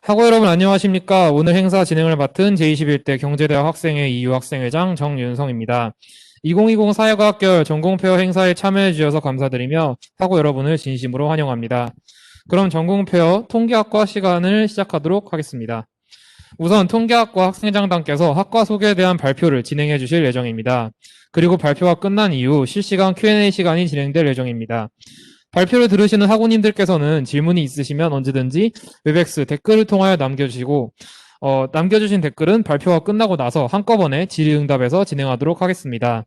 학우 여러분 안녕하십니까? 오늘 행사 진행을 맡은 제21대 경제대학 학생회 이유학생회장 정윤성입니다. 2020 사회과학계열 전공페어 행사에 참여해 주셔서 감사드리며 학우 여러분을 진심으로 환영합니다. 그럼 전공페어 통계학과 시간을 시작하도록 하겠습니다. 우선 통계학과 학생회장단께서 학과 소개에 대한 발표를 진행해 주실 예정입니다. 그리고 발표가 끝난 이후 실시간 Q&A 시간이 진행될 예정입니다. 발표를 들으시는 학우님들께서는 질문이 있으시면 언제든지 웹엑스 댓글을 통하여 남겨주시고 남겨주신 댓글은 발표가 끝나고 나서 한꺼번에 질의응답에서 진행하도록 하겠습니다.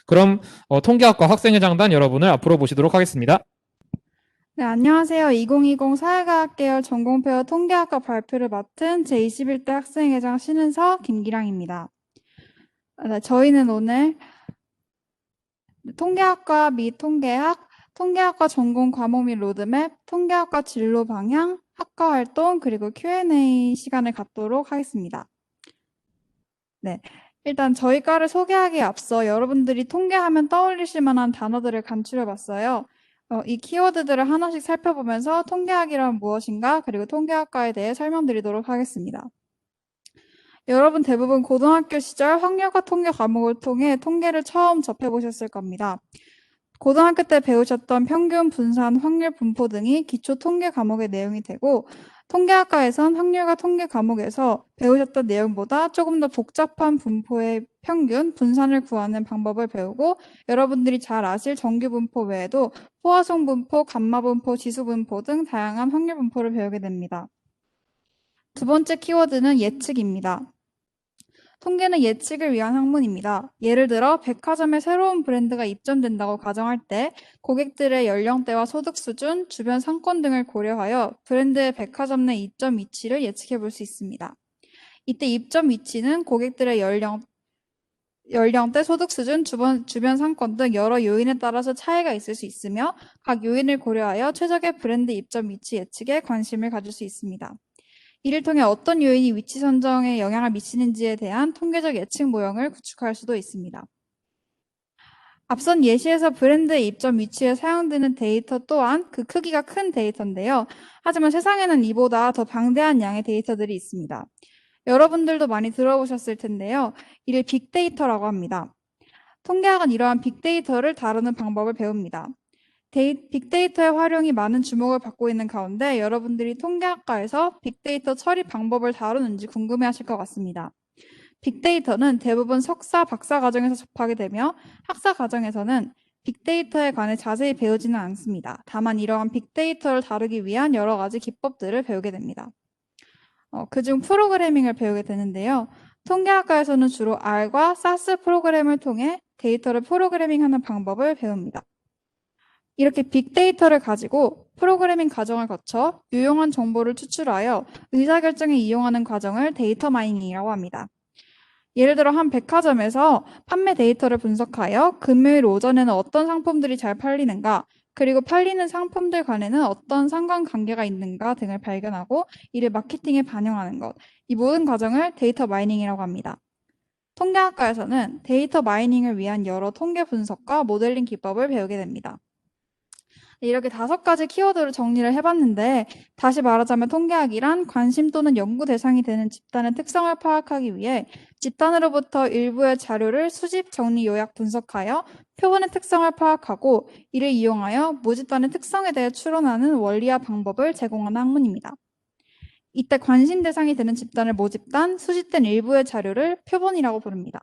그럼 통계학과 학생회장단 여러분을 앞으로 모시도록 하겠습니다. 네, 안녕하세요. 2020 사회과학계열 전공페어 통계학과 발표를 맡은 제21대 학생회장 신은서 김기량입니다. 네, 저희는 오늘 통계학과 및 통계학과 전공 과목 및 로드맵, 통계학과 진로 방향, 학과 활동, 그리고 Q&A 시간을 갖도록 하겠습니다. 네, 일단 저희 과를 소개하기에 앞서 여러분들이 통계하면 떠올리실 만한 단어들을 간추려봤어요. 이 키워드들을 하나씩 살펴보면서 통계학이란 무엇인가, 그리고 통계학과에 대해 설명드리도록 하겠습니다. 여러분 대부분 고등학교 시절 확률과 통계 과목을 통해 통계를 처음 접해보셨을 겁니다. 고등학교 때 배우셨던 평균, 분산, 확률, 분포 등이 기초 통계 과목의 내용이 되고, 통계학과에선 확률과 통계 과목에서 배우셨던 내용보다 조금 더 복잡한 분포의 평균, 분산을 구하는 방법을 배우고, 여러분들이 잘 아실 정규 분포 외에도 포화송 분포, 감마 분포, 지수 분포 등 다양한 확률 분포를 배우게 됩니다. 두 번째 키워드는 예측입니다. 통계는 예측을 위한 학문입니다. 예를 들어 백화점에 새로운 브랜드가 입점된다고 가정할 때 고객들의 연령대와 소득 수준, 주변 상권 등을 고려하여 브랜드의 백화점 내 입점 위치를 예측해 볼 수 있습니다. 이때 입점 위치는 고객들의 연령대, 소득 수준, 주변 상권 등 여러 요인에 따라서 차이가 있을 수 있으며 각 요인을 고려하여 최적의 브랜드 입점 위치 예측에 관심을 가질 수 있습니다. 이를 통해 어떤 요인이 위치 선정에 영향을 미치는지에 대한 통계적 예측 모형을 구축할 수도 있습니다. 앞선 예시에서 브랜드의 입점 위치에 사용되는 데이터 또한 그 크기가 큰 데이터인데요. 하지만 세상에는 이보다 더 방대한 양의 데이터들이 있습니다. 여러분들도 많이 들어보셨을 텐데요. 이를 빅데이터라고 합니다. 통계학은 이러한 빅데이터를 다루는 방법을 배웁니다. 빅데이터의 활용이 많은 주목을 받고 있는 가운데 여러분들이 통계학과에서 빅데이터 처리 방법을 다루는지 궁금해하실 것 같습니다. 빅데이터는 대부분 석사, 박사 과정에서 접하게 되며 학사 과정에서는 빅데이터에 관해 자세히 배우지는 않습니다. 다만 이러한 빅데이터를 다루기 위한 여러 가지 기법들을 배우게 됩니다. 그중 프로그래밍을 배우게 되는데요. 통계학과에서는 주로 R과 SAS 프로그램을 통해 데이터를 프로그래밍하는 방법을 배웁니다. 이렇게 빅데이터를 가지고 프로그래밍 과정을 거쳐 유용한 정보를 추출하여 의사결정에 이용하는 과정을 데이터 마이닝이라고 합니다. 예를 들어 한 백화점에서 판매 데이터를 분석하여 금요일 오전에는 어떤 상품들이 잘 팔리는가, 그리고 팔리는 상품들 간에는 어떤 상관관계가 있는가 등을 발견하고 이를 마케팅에 반영하는 것, 이 모든 과정을 데이터 마이닝이라고 합니다. 통계학과에서는 데이터 마이닝을 위한 여러 통계 분석과 모델링 기법을 배우게 됩니다. 이렇게 5가지 키워드로 정리를 해봤는데, 다시 말하자면 통계학이란 관심 또는 연구 대상이 되는 집단의 특성을 파악하기 위해 집단으로부터 일부의 자료를 수집, 정리, 요약, 분석하여 표본의 특성을 파악하고 이를 이용하여 모집단의 특성에 대해 추론하는 원리와 방법을 제공하는 학문입니다. 이때 관심 대상이 되는 집단을 모집단, 수집된 일부의 자료를 표본이라고 부릅니다.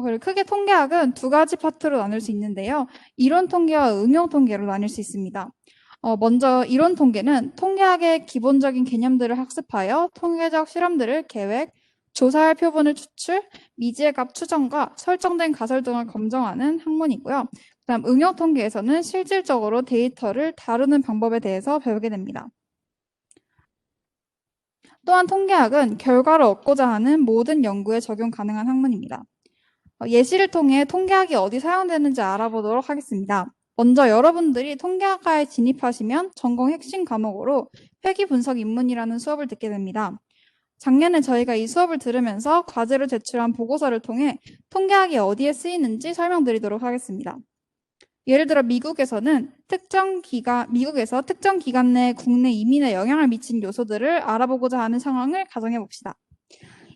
그리고 크게 통계학은 2가지 파트로 나눌 수 있는데요. 이론 통계와 응용 통계로 나뉠 수 있습니다. 먼저 이론 통계는 통계학의 기본적인 개념들을 학습하여 통계적 실험들을 계획, 조사할 표본을 추출, 미지의 값 추정과 설정된 가설 등을 검증하는 학문이고요. 그다음 응용 통계에서는 실질적으로 데이터를 다루는 방법에 대해서 배우게 됩니다. 또한 통계학은 결과를 얻고자 하는 모든 연구에 적용 가능한 학문입니다. 예시를 통해 통계학이 어디 사용되는지 알아보도록 하겠습니다. 먼저 여러분들이 통계학과에 진입하시면 전공 핵심 과목으로 회귀분석 입문이라는 수업을 듣게 됩니다. 작년에 저희가 이 수업을 들으면서 과제로 제출한 보고서를 통해 통계학이 어디에 쓰이는지 설명드리도록 하겠습니다. 예를 들어 미국에서 특정 기간 내 국내 이민에 영향을 미친 요소들을 알아보고자 하는 상황을 가정해 봅시다.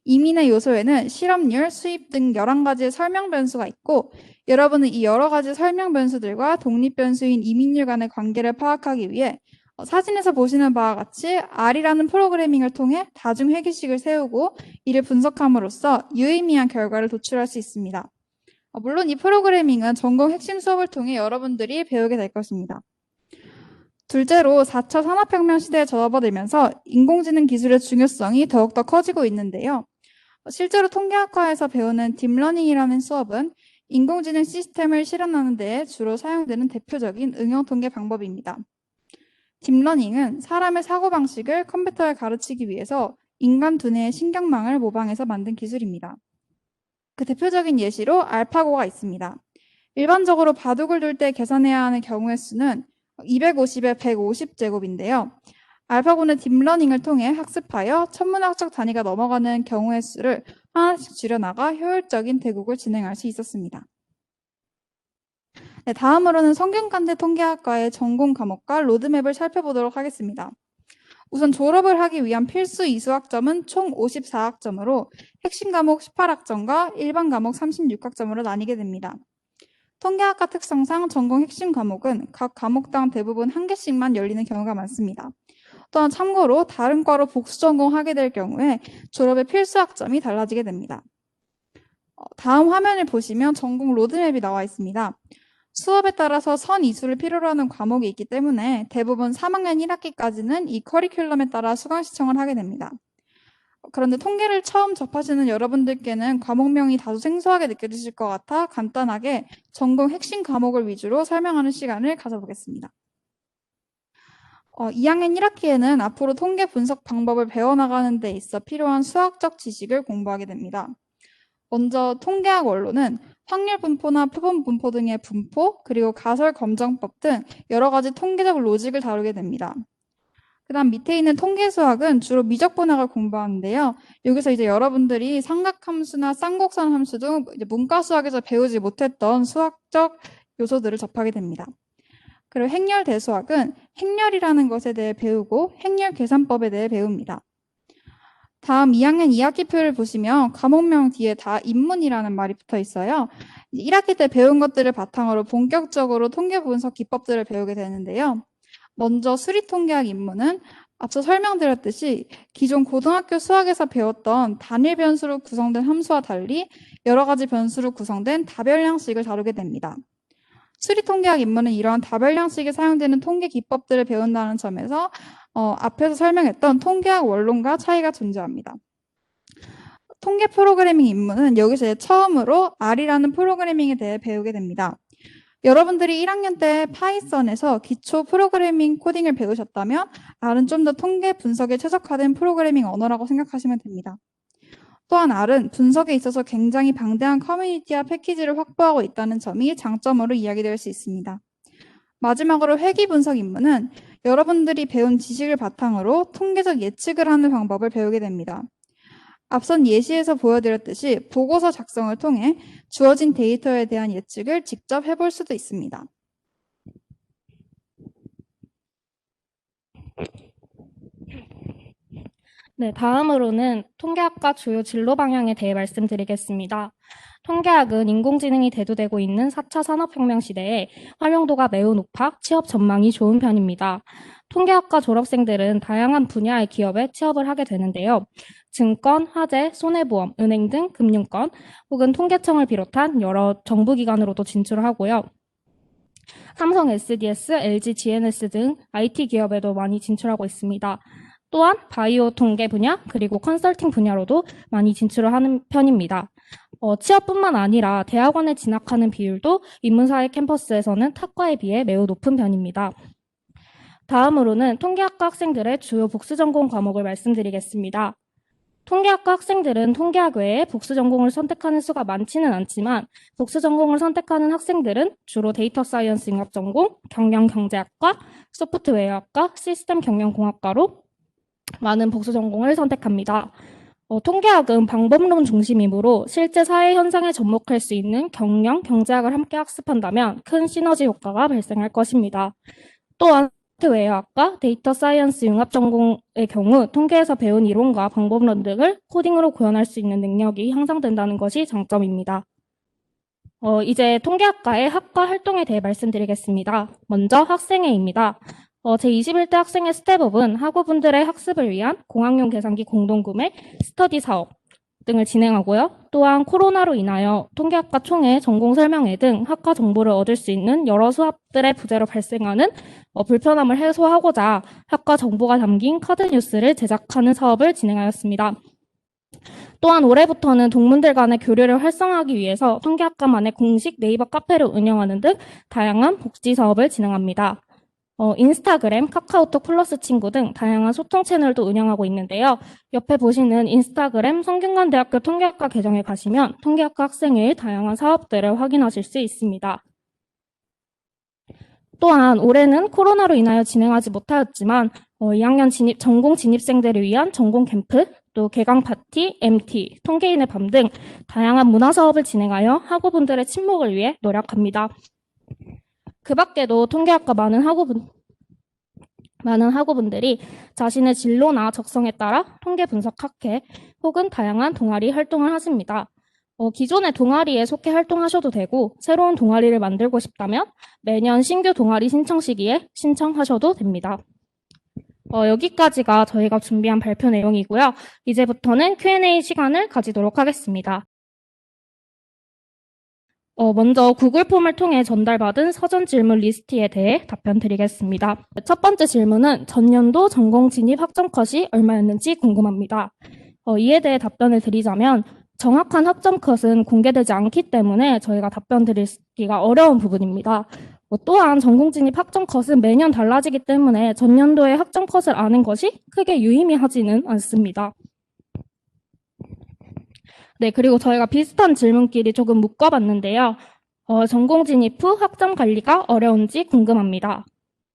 이민의 요소에는 실업률, 수입 등 11가지의 설명 변수가 있고 여러분은 이 여러 가지 설명 변수들과 독립 변수인 이민율 간의 관계를 파악하기 위해 사진에서 보시는 바와 같이 R이라는 프로그래밍을 통해 다중 회계식을 세우고 이를 분석함으로써 유의미한 결과를 도출할 수 있습니다. 물론 이 프로그래밍은 전공 핵심 수업을 통해 여러분들이 배우게 될 것입니다. 둘째로 4차 산업혁명 시대에 접어들면서 인공지능 기술의 중요성이 더욱더 커지고 있는데요. 실제로 통계학과에서 배우는 딥러닝이라는 수업은 인공지능 시스템을 실현하는 데 주로 사용되는 대표적인 응용 통계 방법입니다. 딥러닝은 사람의 사고방식을 컴퓨터에 가르치기 위해서 인간 두뇌의 신경망을 모방해서 만든 기술입니다. 그 대표적인 예시로 알파고가 있습니다. 일반적으로 바둑을 둘 때 계산해야 하는 경우의 수는 250에 150제곱인데요. 알파고는 딥러닝을 통해 학습하여 천문학적 단위가 넘어가는 경우의 수를 하나씩 줄여나가 효율적인 대국을 진행할 수 있었습니다. 네, 다음으로는 성균관대 통계학과의 전공 과목과 로드맵을 살펴보도록 하겠습니다. 우선 졸업을 하기 위한 필수 이수학점은 총 54학점으로 핵심 과목 18학점과 일반 과목 36학점으로 나뉘게 됩니다. 통계학과 특성상 전공 핵심 과목은 각 과목당 대부분 한 개씩만 열리는 경우가 많습니다. 또한 참고로 다른 과로 복수 전공하게 될 경우에 졸업의 필수 학점이 달라지게 됩니다. 다음 화면을 보시면 전공 로드맵이 나와 있습니다. 수업에 따라서 선 이수를 필요로 하는 과목이 있기 때문에 대부분 3학년 1학기까지는 이 커리큘럼에 따라 수강 신청을 하게 됩니다. 그런데 통계를 처음 접하시는 여러분들께는 과목명이 다소 생소하게 느껴지실 것 같아 간단하게 전공 핵심 과목을 위주로 설명하는 시간을 가져보겠습니다. 2학년 1학기에는 앞으로 통계 분석 방법을 배워나가는 데 있어 필요한 수학적 지식을 공부하게 됩니다. 먼저 통계학 원로는 확률 분포나 표본 분포 등의 분포, 그리고 가설 검정법 등 여러 가지 통계적 로직을 다루게 됩니다. 그 다음 밑에 있는 통계 수학은 주로 미적 분학을 공부하는데요. 여기서 이제 여러분들이 삼각함수나 쌍곡선 함수 등 이제 문과 수학에서 배우지 못했던 수학적 요소들을 접하게 됩니다. 그리고 행렬 대수학은 행렬이라는 것에 대해 배우고 행렬 계산법에 대해 배웁니다. 다음 2학년 2학기표를 보시면 과목명 뒤에 다 입문이라는 말이 붙어 있어요. 1학기 때 배운 것들을 바탕으로 본격적으로 통계 분석 기법들을 배우게 되는데요. 먼저 수리통계학 입문은 앞서 설명드렸듯이 기존 고등학교 수학에서 배웠던 단일 변수로 구성된 함수와 달리 여러 가지 변수로 구성된 다별량식을 다루게 됩니다. 수리통계학 입문은 이러한 다별량식에 사용되는 통계 기법들을 배운다는 점에서 앞에서 설명했던 통계학 원론과 차이가 존재합니다. 통계 프로그래밍 입문은 여기서 처음으로 R이라는 프로그래밍에 대해 배우게 됩니다. 여러분들이 1학년 때 파이썬에서 기초 프로그래밍 코딩을 배우셨다면 R은 좀 더 통계 분석에 최적화된 프로그래밍 언어라고 생각하시면 됩니다. 또한 R은 분석에 있어서 굉장히 방대한 커뮤니티와 패키지를 확보하고 있다는 점이 장점으로 이야기될 수 있습니다. 마지막으로 회귀 분석 입문은 여러분들이 배운 지식을 바탕으로 통계적 예측을 하는 방법을 배우게 됩니다. 앞선 예시에서 보여드렸듯이 보고서 작성을 통해 주어진 데이터에 대한 예측을 직접 해볼 수도 있습니다. 네, 다음으로는 통계학과 주요 진로 방향에 대해 말씀드리겠습니다. 통계학은 인공지능이 대두되고 있는 4차 산업혁명 시대에 활용도가 매우 높아 취업 전망이 좋은 편입니다. 통계학과 졸업생들은 다양한 분야의 기업에 취업을 하게 되는데요. 증권, 화재, 손해보험, 은행 등 금융권 혹은 통계청을 비롯한 여러 정부기관으로도 진출을 하고요. 삼성 SDS, LG GNS 등 IT 기업에도 많이 진출하고 있습니다. 또한 바이오 통계 분야 그리고 컨설팅 분야로도 많이 진출을 하는 편입니다. 취업뿐만 아니라 대학원에 진학하는 비율도 인문사회 캠퍼스에서는 타과에 비해 매우 높은 편입니다. 다음으로는 통계학과 학생들의 주요 복수 전공 과목을 말씀드리겠습니다. 통계학과 학생들은 통계학 외에 복수 전공을 선택하는 수가 많지는 않지만 복수 전공을 선택하는 학생들은 주로 데이터 사이언스 융합 전공, 경영 경제학과, 소프트웨어학과, 시스템 경영공학과로 많은 복수 전공을 선택합니다. 통계학은 방법론 중심이므로 실제 사회 현상에 접목할 수 있는 경영, 경제학을 함께 학습한다면 큰 시너지 효과가 발생할 것입니다. 또한 소프트웨어학과 데이터 사이언스 융합 전공의 경우 통계에서 배운 이론과 방법론 등을 코딩으로 구현할 수 있는 능력이 향상된다는 것이 장점입니다. 이제 통계학과의 학과 활동에 대해 말씀드리겠습니다. 먼저 학생회입니다. 제21대 학생회 스텝업은 학우분들의 학습을 위한 공학용 계산기 공동구매, 스터디 사업 등을 진행하고요. 또한 코로나로 인하여 통계학과 총회, 전공 설명회 등 학과 정보를 얻을 수 있는 여러 수업들의 부재로 발생하는 불편함을 해소하고자 학과 정보가 담긴 카드 뉴스를 제작하는 사업을 진행하였습니다. 또한 올해부터는 동문들 간의 교류를 활성화하기 위해서 통계학과만의 공식 네이버 카페를 운영하는 등 다양한 복지 사업을 진행합니다. 인스타그램, 카카오톡 플러스 친구 등 다양한 소통 채널도 운영하고 있는데요. 옆에 보시는 인스타그램 성균관대학교 통계학과 계정에 가시면 통계학과 학생회의 다양한 사업들을 확인하실 수 있습니다. 또한 올해는 코로나로 인하여 진행하지 못하였지만 2학년 전공 진입생들을 위한 전공 캠프, 또 개강 파티, MT, 통계인의 밤 등 다양한 문화 사업을 진행하여 학우분들의 친목을 위해 노력합니다. 그 밖에도 통계학과 많은 학우분들이 자신의 진로나 적성에 따라 통계 분석 학회 혹은 다양한 동아리 활동을 하십니다. 기존의 동아리에 속해 활동하셔도 되고 새로운 동아리를 만들고 싶다면 매년 신규 동아리 신청 시기에 신청하셔도 됩니다. 여기까지가 저희가 준비한 발표 내용이고요. 이제부터는 Q&A 시간을 가지도록 하겠습니다. 먼저 구글 폼을 통해 전달받은 사전 질문 리스트에 대해 답변 드리겠습니다. 첫 번째 질문은 전년도 전공 진입 학점 컷이 얼마였는지 궁금합니다. 이에 대해 답변을 드리자면 정확한 학점 컷은 공개되지 않기 때문에 저희가 답변 드리기가 어려운 부분입니다. 또한 전공 진입 학점 컷은 매년 달라지기 때문에 전년도의 학점 컷을 아는 것이 크게 유의미하지는 않습니다. 네, 그리고 저희가 비슷한 질문끼리 조금 묶어봤는데요. 전공 진입 후 학점 관리가 어려운지 궁금합니다.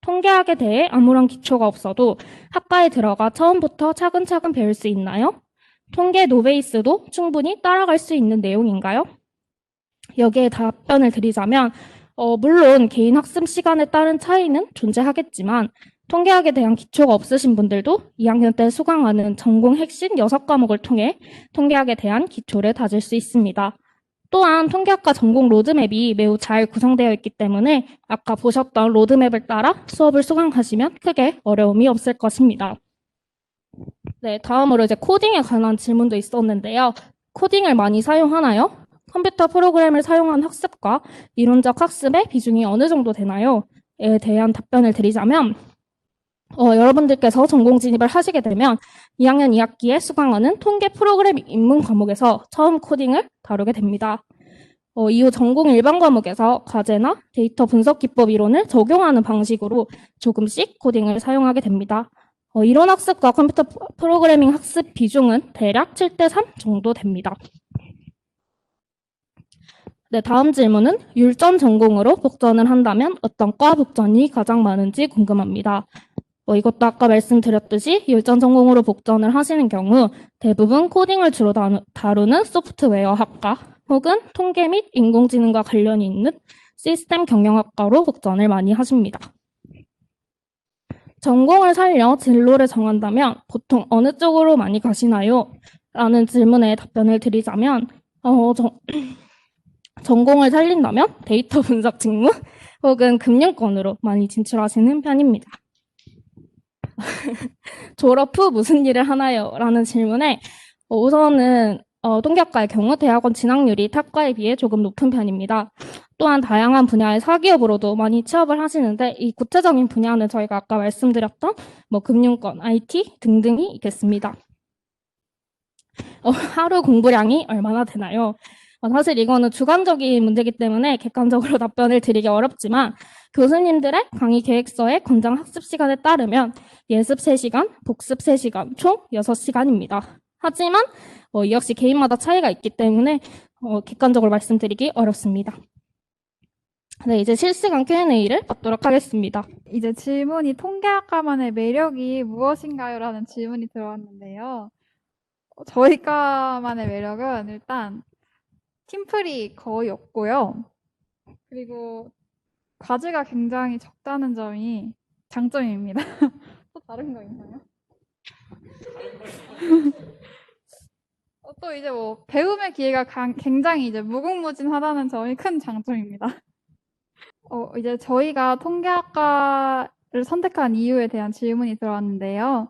통계학에 대해 아무런 기초가 없어도 학과에 들어가 처음부터 차근차근 배울 수 있나요? 통계 노베이스도 충분히 따라갈 수 있는 내용인가요? 여기에 답변을 드리자면 물론 개인 학습 시간에 따른 차이는 존재하겠지만 통계학에 대한 기초가 없으신 분들도 2학년 때 수강하는 전공 핵심 6과목을 통해 통계학에 대한 기초를 다질 수 있습니다. 또한 통계학과 전공 로드맵이 매우 잘 구성되어 있기 때문에 아까 보셨던 로드맵을 따라 수업을 수강하시면 크게 어려움이 없을 것입니다. 네, 다음으로 이제 코딩에 관한 질문도 있었는데요. 코딩을 많이 사용하나요? 컴퓨터 프로그램을 사용한 학습과 이론적 학습의 비중이 어느 정도 되나요? 에 대한 답변을 드리자면 여러분들께서 전공 진입을 하시게 되면 2학년 2학기에 수강하는 통계 프로그램 입문 과목에서 처음 코딩을 다루게 됩니다. 이후 전공 일반 과목에서 과제나 데이터 분석 기법 이론을 적용하는 방식으로 조금씩 코딩을 사용하게 됩니다. 이론 학습과 컴퓨터 프로그래밍 학습 비중은 대략 7대3 정도 됩니다. 네, 다음 질문은 율전 전공으로 복전을 한다면 어떤 과 복전이 가장 많은지 궁금합니다. 이것도 아까 말씀드렸듯이 율전 전공으로 복전을 하시는 경우 대부분 코딩을 주로 다루는 소프트웨어 학과 혹은 통계 및 인공지능과 관련이 있는 시스템 경영학과로 복전을 많이 하십니다. 전공을 살려 진로를 정한다면 보통 어느 쪽으로 많이 가시나요? 라는 질문에 답변을 드리자면 전공을 살린다면 데이터 분석 직무 혹은 금융권으로 많이 진출하시는 편입니다. 졸업 후 무슨 일을 하나요? 라는 질문에 우선은 통계학과의 경우 대학원 진학률이 타과에 비해 조금 높은 편입니다. 또한 다양한 분야의 사기업으로도 많이 취업을 하시는데 이 구체적인 분야는 저희가 아까 말씀드렸던 금융권, IT 등등이 있겠습니다. 하루 공부량이 얼마나 되나요? 사실 이거는 주관적인 문제이기 때문에 객관적으로 답변을 드리기 어렵지만 교수님들의 강의 계획서의 권장 학습 시간에 따르면 예습 3시간, 복습 3시간, 총 6시간입니다. 하지만 이 역시 개인마다 차이가 있기 때문에 객관적으로 말씀드리기 어렵습니다. 네, 이제 실시간 Q&A를 받도록 하겠습니다. 이제 질문이 통계학과만의 매력이 무엇인가요? 라는 질문이 들어왔는데요. 저희 과만의 매력은 일단 팀플이 거의 없고요. 그리고 과제가 굉장히 적다는 점이 장점입니다. 또 다른 거 있나요? 또 이제 뭐 배움의 기회가 굉장히 이제 무궁무진하다는 점이 큰 장점입니다. 이제 저희가 통계학과를 선택한 이유에 대한 질문이 들어왔는데요.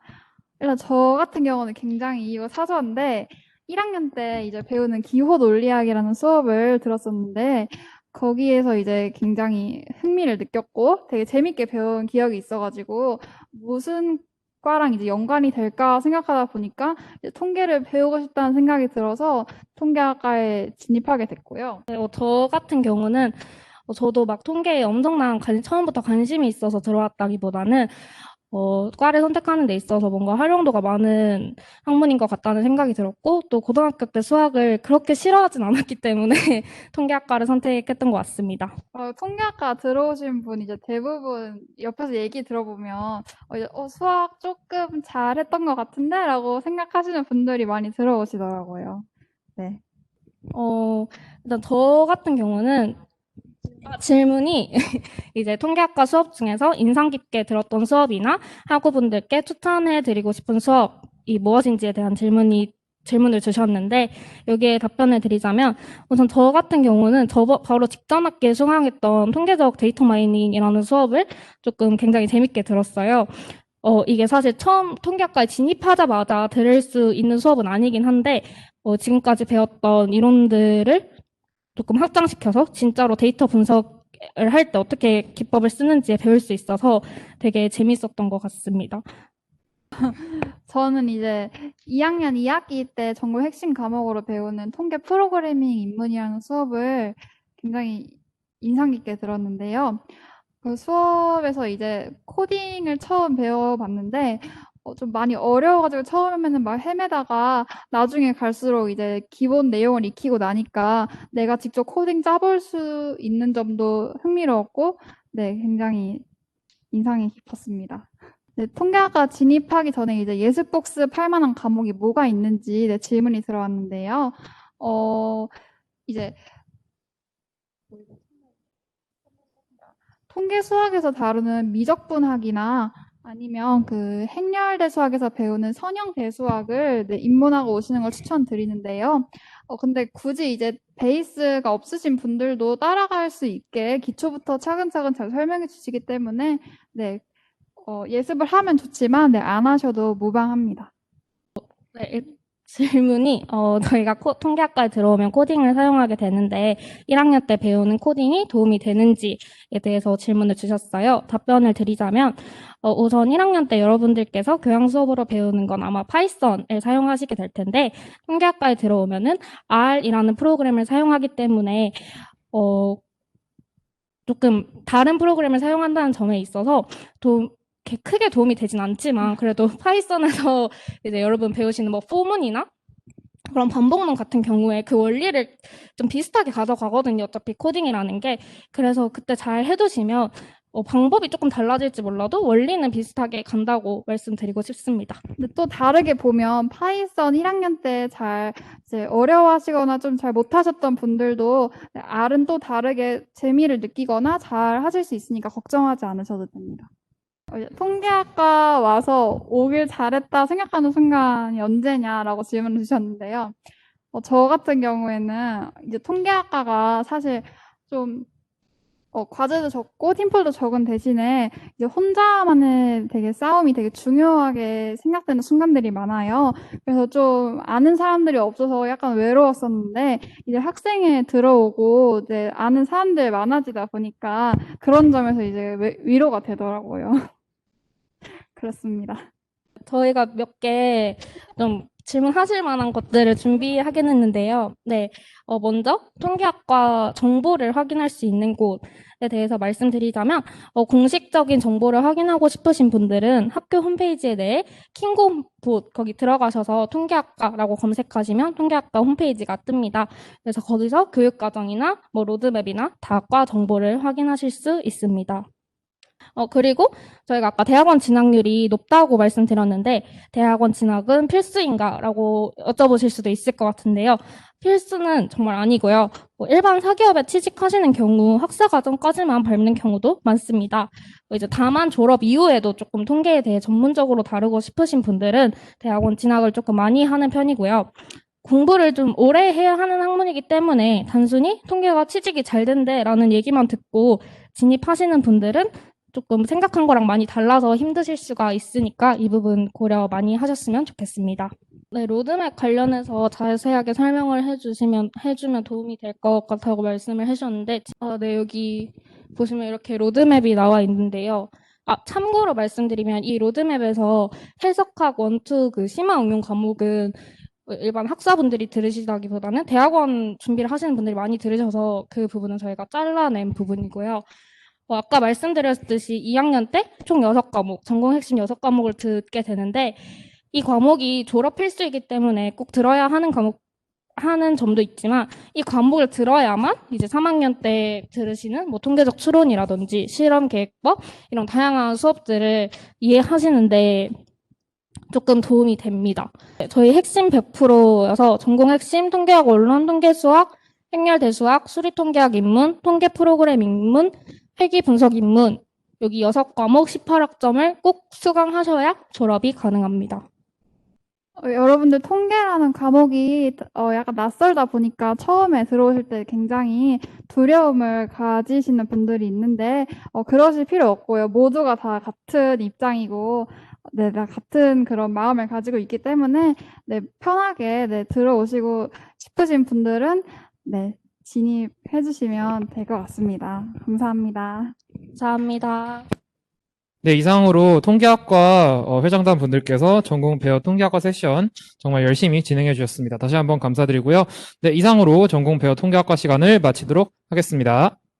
일단 저 같은 경우는 굉장히 이거 사소한데 1학년 때 이제 배우는 기호 논리학이라는 수업을 들었었는데 거기에서 이제 굉장히 흥미를 느꼈고 되게 재밌게 배운 기억이 있어가지고 무슨 과랑 이제 연관이 될까 생각하다 보니까 이제 통계를 배우고 싶다는 생각이 들어서 통계학과에 진입하게 됐고요. 네, 저 같은 경우는 저도 막 통계에 엄청난 처음부터 관심이 있어서 들어왔다기보다는 과를 선택하는 데 있어서 뭔가 활용도가 많은 학문인 것 같다는 생각이 들었고, 또 고등학교 때 수학을 그렇게 싫어하진 않았기 때문에 통계학과를 선택했던 것 같습니다. 통계학과 들어오신 분 이제 대부분 옆에서 얘기 들어보면 이제 수학 조금 잘했던 것 같은데? 라고 생각하시는 분들이 많이 들어오시더라고요. 네. 일단 저 같은 경우는 질문이 이제 통계학과 수업 중에서 인상 깊게 들었던 수업이나 학우분들께 추천해드리고 싶은 수업이 무엇인지에 대한 질문을 주셨는데 여기에 답변을 드리자면 우선 저 같은 경우는 바로 직전 학기에 수강했던 통계적 데이터 마이닝이라는 수업을 조금 굉장히 재밌게 들었어요. 이게 사실 처음 통계학과에 진입하자마자 들을 수 있는 수업은 아니긴 한데 지금까지 배웠던 이론들을 조금 확장시켜서 진짜로 데이터 분석을 할 때 어떻게 기법을 쓰는지 배울 수 있어서 되게 재밌었던 것 같습니다. 저는 이제 2학년 2학기 때 전공 핵심 과목으로 배우는 통계 프로그래밍 입문이라는 수업을 굉장히 인상 깊게 들었는데요. 그 수업에서 이제 코딩을 처음 배워봤는데 좀 많이 어려워가지고 처음에는 막 헤매다가 나중에 갈수록 이제 기본 내용을 익히고 나니까 내가 직접 코딩 짜볼 수 있는 점도 흥미로웠고, 네, 굉장히 인상이 깊었습니다. 네, 통계학과 진입하기 전에 이제 예습 복습할 만한 과목이 뭐가 있는지 네, 질문이 들어왔는데요. 이제 통계 수학에서 다루는 미적분학이나 아니면 그 행렬대 수학에서 배우는 선형대 수학을 네, 입문하고 오시는 걸 추천드리는데요. 근데 굳이 이제 베이스가 없으신 분들도 따라갈 수 있게 기초부터 차근차근 잘 설명해 주시기 때문에 네, 예습을 하면 좋지만 네, 안 하셔도 무방합니다. 네, 질문이 저희가 통계학과에 들어오면 코딩을 사용하게 되는데 1학년 때 배우는 코딩이 도움이 되는지에 대해서 질문을 주셨어요. 답변을 드리자면 우선 1학년 때 여러분들께서 교양 수업으로 배우는 건 아마 파이썬을 사용하시게 될 텐데 통계학과에 들어오면은 R이라는 프로그램을 사용하기 때문에 조금 다른 프로그램을 사용한다는 점에 있어서 크게 도움이 되진 않지만 그래도 파이썬에서 이제 여러분 배우시는 뭐 포문이나 그런 반복문 같은 경우에 그 원리를 좀 비슷하게 가져가거든요. 어차피 코딩이라는 게. 그래서 그때 잘 해두시면 방법이 조금 달라질지 몰라도 원리는 비슷하게 간다고 말씀드리고 싶습니다. 근데 또 다르게 보면 파이썬 1학년 때 잘 이제 어려워하시거나 좀 잘 못하셨던 분들도 R은 또 다르게 재미를 느끼거나 잘 하실 수 있으니까 걱정하지 않으셔도 됩니다. 통계학과 와서 오길 잘했다 생각하는 순간이 언제냐라고 질문을 주셨는데요. 저 같은 경우에는 이제 통계학과가 사실 좀 과제도 적고 팀플도 적은 대신에 이제 혼자만의 되게 싸움이 되게 중요하게 생각되는 순간들이 많아요. 그래서 좀 아는 사람들이 없어서 약간 외로웠었는데 이제 학생회 들어오고 이제 아는 사람들 많아지다 보니까 그런 점에서 이제 위로가 되더라고요. 그렇습니다. 저희가 몇 개 좀 질문하실 만한 것들을 준비하긴 했는데요. 네, 먼저 통계학과 정보를 확인할 수 있는 곳에 대해서 말씀드리자면 공식적인 정보를 확인하고 싶으신 분들은 학교 홈페이지에 대해 킹고봇 거기 들어가셔서 통계학과라고 검색하시면 통계학과 홈페이지가 뜹니다. 그래서 거기서 교육과정이나 뭐 로드맵이나 다과 정보를 확인하실 수 있습니다. 그리고 저희가 아까 대학원 진학률이 높다고 말씀드렸는데, 대학원 진학은 필수인가라고 여쭤보실 수도 있을 것 같은데요. 필수는 정말 아니고요. 일반 사기업에 취직하시는 경우 학사과정까지만 밟는 경우도 많습니다. 이제 다만 졸업 이후에도 조금 통계에 대해 전문적으로 다루고 싶으신 분들은 대학원 진학을 조금 많이 하는 편이고요. 공부를 좀 오래 해야 하는 학문이기 때문에 단순히 통계가 취직이 잘 된대라는 얘기만 듣고 진입하시는 분들은 조금 생각한 거랑 많이 달라서 힘드실 수가 있으니까 이 부분 고려 많이 하셨으면 좋겠습니다. 네, 로드맵 관련해서 자세하게 설명을 해주면 도움이 될 것 같다고 말씀을 해주셨는데, 네, 여기 보시면 이렇게 로드맵이 나와 있는데요. 참고로 말씀드리면 이 로드맵에서 해석학 1, 2 그 심화 응용 과목은 일반 학사분들이 들으시다기보다는 대학원 준비를 하시는 분들이 많이 들으셔서 그 부분은 저희가 잘라낸 부분이고요. 아까 말씀드렸듯이 2학년 때 총 6과목, 전공 핵심 6과목을 듣게 되는데 이 과목이 졸업 필수이기 때문에 꼭 들어야 하는 점도 있지만 이 과목을 들어야만 이제 3학년 때 들으시는 뭐 통계적 추론이라든지 실험 계획법 이런 다양한 수업들을 이해하시는데 조금 도움이 됩니다. 저희 핵심 100%여서 전공 핵심 통계학 원론, 통계수학, 행렬 대수학, 수리통계학 입문, 통계 프로그램 입문, 회귀 분석 입문 여기 6과목 18학점을 꼭 수강하셔야 졸업이 가능합니다. 여러분들 통계라는 과목이 약간 낯설다 보니까 처음에 들어오실 때 굉장히 두려움을 가지시는 분들이 있는데 그러실 필요 없고요. 모두가 다 같은 입장이고 네, 다 같은 그런 마음을 가지고 있기 때문에 네, 편하게 네, 들어오시고 싶으신 분들은 네, 진입해 주시면 될 것 같습니다. 감사합니다. 감사합니다. 네, 이상으로 통계학과 회장단 분들께서 전공 배어 통계학과 세션 정말 열심히 진행해 주셨습니다. 다시 한번 감사드리고요. 네, 이상으로 전공 배어 통계학과 시간을 마치도록 하겠습니다.